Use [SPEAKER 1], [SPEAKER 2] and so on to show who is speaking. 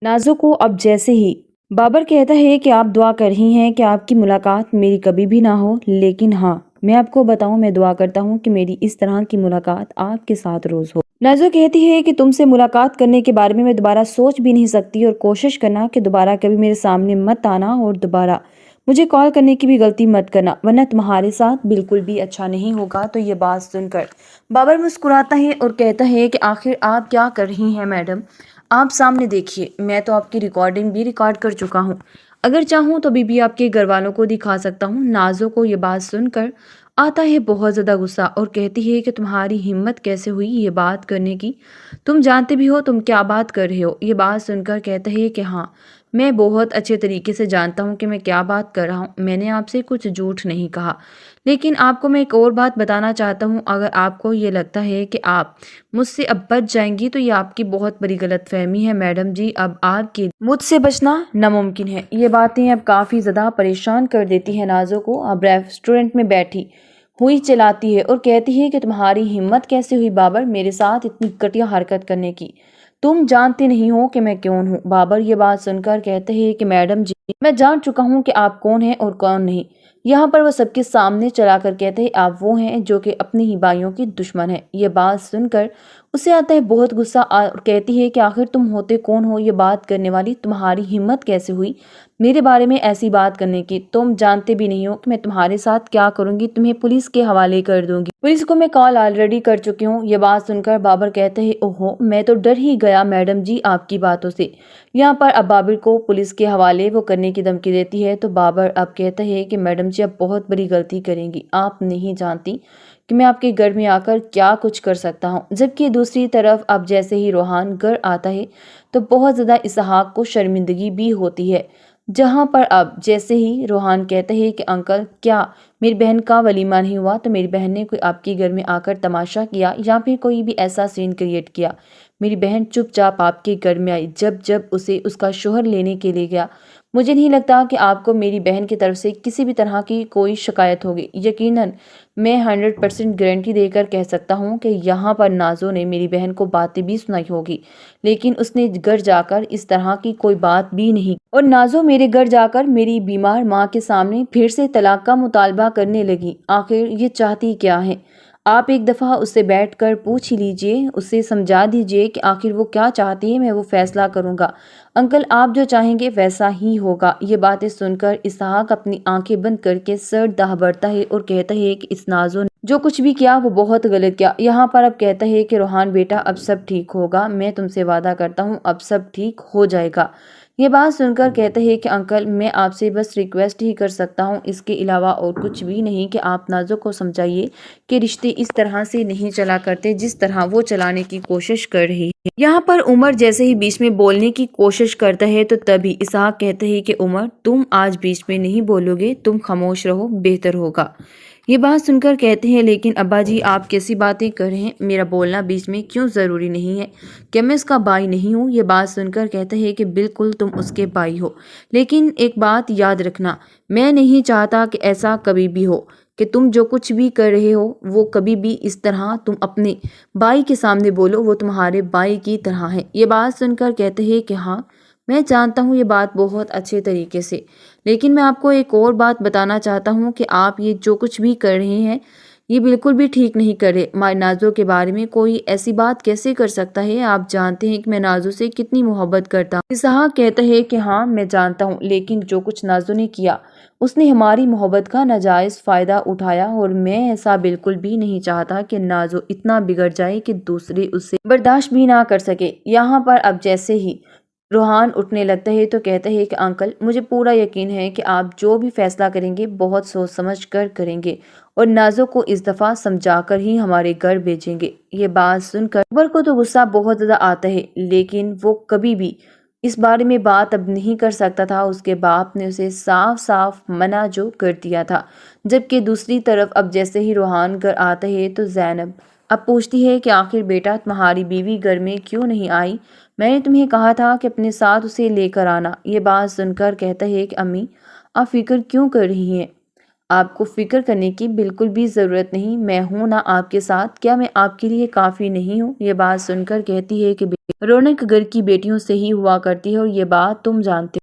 [SPEAKER 1] नाज़ो को अब जैसे ही बाबर कहता है कि आप दुआ कर रही हैं कि आपकी मुलाकात मेरी कभी भी ना हो, लेकिन हाँ, मैं आपको बताऊं, मैं दुआ करता हूं कि मेरी इस तरह की मुलाकात आपके साथ रोज हो। नाज़ो कहती है कि तुमसे मुलाकात करने के बारे में मैं दोबारा सोच भी नहीं सकती, और कोशिश करना कि दोबारा कभी मेरे सामने मत आना और दोबारा मुझे कॉल करने की भी गलती मत करना, वरना तुम्हारे साथ बिल्कुल भी अच्छा नहीं होगा। तो ये बात सुनकर बाबर मुस्कुराता है और कहता है कि आखिर आप क्या कर रही हैं मैडम, आप सामने देखिए, मैं तो आपकी रिकॉर्डिंग भी रिकॉर्ड कर चुका हूँ, अगर चाहूँ तो भी आपके घर वालों को दिखा सकता हूँ। नाज़ो को ये बात सुनकर आता है बहुत ज़्यादा गुस्सा और कहती है कि तुम्हारी हिम्मत कैसे हुई ये बात करने की, तुम जानते भी हो तुम क्या बात कर रहे हो। ये बात सुनकर कहता है कि हाँ, मैं बहुत अच्छे तरीके से जानता हूँ कि मैं क्या बात कर रहा हूँ, मैंने आपसे कुछ झूठ नहीं कहा। लेकिन आपको मैं एक और बात बताना चाहता हूँ, अगर आपको ये लगता है कि आप मुझसे अब बच जाएंगी तो ये आपकी बहुत बड़ी गलतफहमी है मैडम जी, अब आपके मुझसे बचना नामुमकिन है। ये बातें अब काफ़ी ज़्यादा परेशान कर देती है नाज़ो को। अब रेस्टोरेंट में बैठी हुई चलाती है और कहती है कि तुम्हारी हिम्मत कैसे हुई बाबर मेरे साथ इतनी घटिया हरकत करने की, तुम जानते नहीं हो कि मैं कौन हूँ। बाबर ये बात सुनकर कहते हैं कि मैडम जी, मैं जान चुका हूँ कि आप कौन हैं और कौन नहीं। यहाँ पर वो सबके सामने चलाकर कहते हैं आप वो हैं जो कि अपने ही भाइयों की दुश्मन है। ये बात सुनकर उसे आता है बहुत गुस्सा और कहती है कि आखिर तुम होते कौन हो ये बात करने वाली, तुम्हारी हिम्मत कैसे हुई मेरे बारे में ऐसी बात करने की, तुम जानते भी नहीं हो कि मैं तुम्हारे साथ क्या करूंगी, तुम्हें पुलिस के हवाले कर दूंगी, पुलिस को मैं कॉल ऑलरेडी कर चुकी हूँ। ये बात सुनकर बाबर कहते हैं ओहो, मैं तो डर ही गया मैडम जी आपकी बातों से। यहाँ पर अब बाबर को पुलिस के हवाले वो करने की धमकी देती है। तो बाबर अब कहता है कि मैडम जी आप बहुत बड़ी गलती करेंगी, आप नहीं जानती कि मैं आपके घर में आकर क्या कुछ कर सकता हूँ। जबकि दूसरी तरफ अब जैसे ही रोहान घर आता है तो बहुत ज़्यादा इसहाक को शर्मिंदगी भी होती है। जहाँ पर अब जैसे ही रोहान कहते हैं कि अंकल क्या मेरी बहन का वलीमा नहीं हुआ, तो मेरी बहन ने कोई आपके घर में आकर तमाशा किया या फिर कोई भी ऐसा सीन क्रिएट किया, मेरी बहन चुपचाप आपके घर में आई जब जब उसे उसका शोहर लेने के लिए गया। मुझे नहीं लगता कि आपको मेरी बहन की तरफ से किसी भी तरह की कोई शिकायत होगी। यकीनन मैं 100% गारंटी देकर कह सकता हूँ कि यहाँ पर नाज़ो ने मेरी बहन को बातें भी सुनाई होगी, लेकिन उसने घर जाकर इस तरह की कोई बात भी नहीं। और नाज़ो मेरे घर जाकर मेरी बीमार माँ के सामने फिर से तलाक का मुतालबा करने लगी। आखिर ये चाहती क्या है? आप एक दफ़ा उससे बैठकर पूछ ही लीजिए, उससे समझा दीजिए कि आखिर वो क्या चाहती है, मैं वो फैसला करूँगा। अंकल आप जो चाहेंगे वैसा ही होगा। ये बातें सुनकर इसहाक अपनी आंखें बंद करके सर दहबड़ता है और कहता है कि इस नाज़ो ने जो कुछ भी किया वो बहुत गलत किया। यहाँ पर अब कहता है कि रोहान बेटा अब सब ठीक होगा, मैं तुमसे वादा करता हूँ अब सब ठीक हो जाएगा। ये बात सुनकर कहते हैं कि अंकल मैं आपसे बस रिक्वेस्ट ही कर सकता हूँ, इसके अलावा और कुछ भी नहीं, कि आप नाज़ो को समझाइए कि रिश्ते इस तरह से नहीं चला करते जिस तरह वो चलाने की कोशिश कर रही है। यहाँ पर उमर जैसे ही बीच में बोलने की कोशिश करता है तो तभी इसहाक कहते हैं कि उमर तुम आज बीच में नहीं बोलोगे, तुम खामोश रहो बेहतर होगा। ये बात सुनकर कहते हैं लेकिन अब्बा जी आप कैसी बातें कर रहे हैं, मेरा बोलना बीच में क्यों ज़रूरी नहीं है, क्या मैं उसका भाई नहीं हूँ। ये बात सुनकर कहते हैं कि बिल्कुल तुम उसके भाई हो, लेकिन एक बात याद रखना, मैं नहीं चाहता कि ऐसा कभी भी हो कि तुम जो कुछ भी कर रहे हो वो कभी भी इस तरह तुम अपने भाई के सामने बोलो, वो तुम्हारे भाई की तरह है। ये बात सुनकर कहते हैं कि हाँ मैं जानता हूँ ये बात बहुत अच्छे तरीके से, लेकिन मैं आपको एक और बात बताना चाहता हूँ कि आप ये जो कुछ भी कर रहे हैं ये बिल्कुल भी ठीक नहीं कर रहे। मैं नाज़ो के बारे में कोई ऐसी बात कैसे कर सकता है, आप जानते हैं कि मैं नाज़ो से कितनी मोहब्बत करता हूँ। इसहाक कहता है कि हाँ मैं जानता हूँ, लेकिन जो कुछ नाज़ो ने किया उसने हमारी मोहब्बत का नाजायज़ फ़ायदा उठाया, और मैं ऐसा बिल्कुल भी नहीं चाहता कि नाज़ो इतना बिगड़ जाए कि दूसरे उससे बर्दाश्त भी ना कर सके। यहाँ पर अब जैसे ही रोहान उठने लगता है तो कहता है कि अंकल मुझे पूरा यकीन है कि आप जो भी फैसला करेंगे बहुत सोच समझ कर करेंगे और नाज़ो को इस दफ़ा समझा कर ही हमारे घर भेजेंगे। ये बात सुनकर अकबर को तो गुस्सा बहुत ज़्यादा आता है, लेकिन वो कभी भी इस बारे में बात अब नहीं कर सकता था। उसके बाप ने उसे साफ साफ मना जो कर दिया था। जबकि दूसरी तरफ अब जैसे ही रोहान घर आता है तो ज़ैनब अब पूछती है कि आखिर बेटा तुम्हारी बीवी घर में क्यों नहीं आई, मैंने तुम्हें कहा था कि अपने साथ उसे लेकर आना। ये बात सुनकर कहता है कि अम्मी आप फिक्र क्यों कर रही हैं, آپ کو فکر کرنے کی بالکل بھی ضرورت نہیں، میں ہوں نا آپ کے ساتھ، کیا میں آپ کے لیے کافی نہیں ہوں؟ یہ بات سن کر کہتی ہے کہ رونق گھر کی بیٹیوں سے ہی ہوا کرتی ہے اور یہ بات تم جانتے